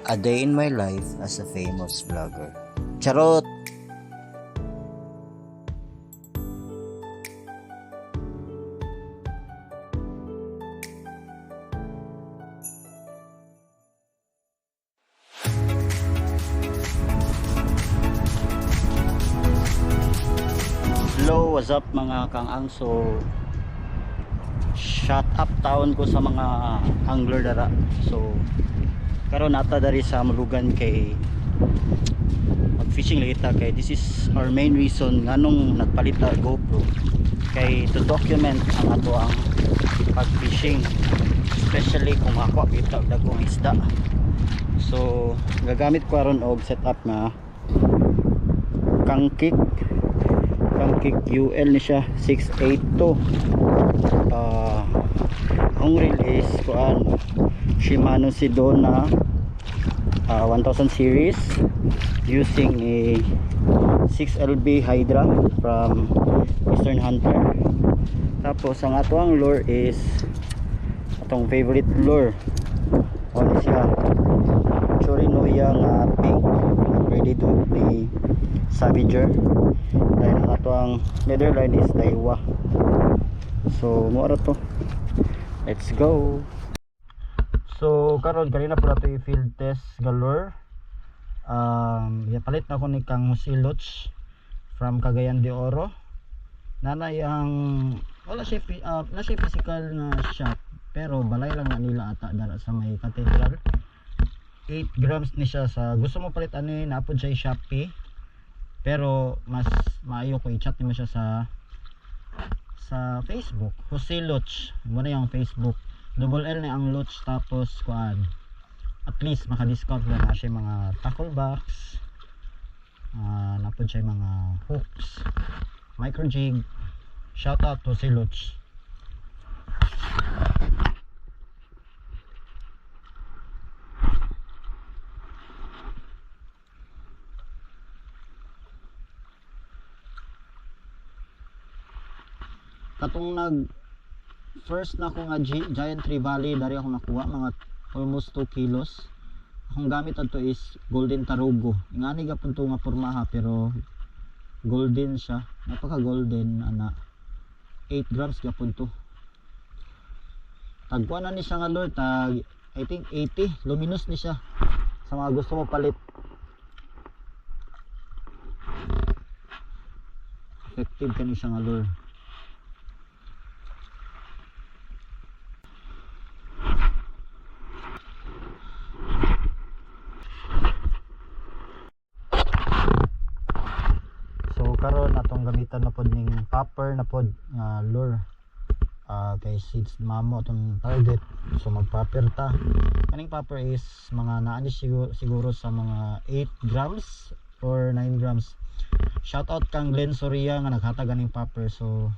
A day in my life as a famous vlogger. Charot! Hello, what's up mga kang-ang? So, shut up taon ko sa mga angler dara. So, karon nata dari sa Mulugan kay mag-fishing lita kay this is our main reason nganong nagpalit ta GoPro kay to document ang ato ang pag-fishing, especially kung ako kita dagong isda. So, gagamit ko aron og setup na Kangkik UL ni siya 682. Ang reel is kuan Shimano Sedona 1000 series using a 6LB Hydra from Eastern Hunter. Tapos ang ato ang lure is atong favorite lure, ano siya, Chorinoya nga pink, ready to be Savager. Dahil ang ato ang leather line is Daiwa. So mo to, let's go. So karon kanina pala to i-field test galore. Palit na ko ni kang Musiloch from Cagayan de Oro. Nanay ang wala siya na siya physical na shop, pero balay lang na nila ata dara sa may cathedral. 8 grams ni siya. Sa gusto mo palit ani napod siya Shopee, pero mas maayo ko i-chat mo siya sa Facebook. Musiloch mo na yung Facebook, double L na ang Loch. Tapos kuan, at least maka-discount na siya mga tackle box, napod siya mga hooks, micro jig. Shout out to si Loch. Katong first na ako nga Giant Tree Valley, dari ako nakuha mga almost 2 kilos. Akong gamit ato is Golden Tarugo. Ingani gapon to nga pormaha, pero golden siya, napaka golden ana. 8 grams gapon to. Tagkuan na ni siya nga lure, tag I think 80, luminous ni siya sa mga gusto mo palit. Effective kani siya nga lure. Karon atong gamitan na pod ning popper na pod nga lure, kay seeds mamo atong target. So mag-popper ta. Kaning popper is mga naani siguro sa mga 8 grams or 9 grams. Shout out kang Glenn Soria nga naghatag aning popper. So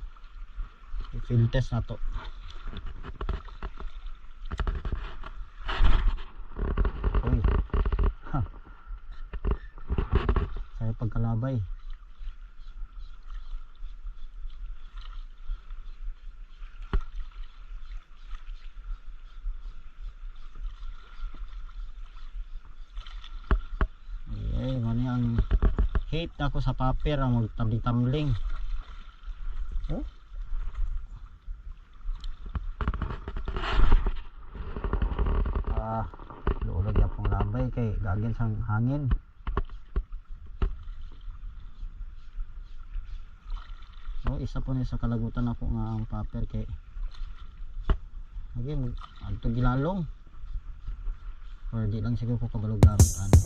i-field test na to. Uy, saya pagkalabay. Ang hate na ako sa paper ang magtabling-tambling. Oh? Luulag yapong labay kay gagin sang hangin. Oh, isa po ni sa kalagutan ako nga ang paper kay lagi adto gilalong or di lang siguro ko kabalog gamit ano.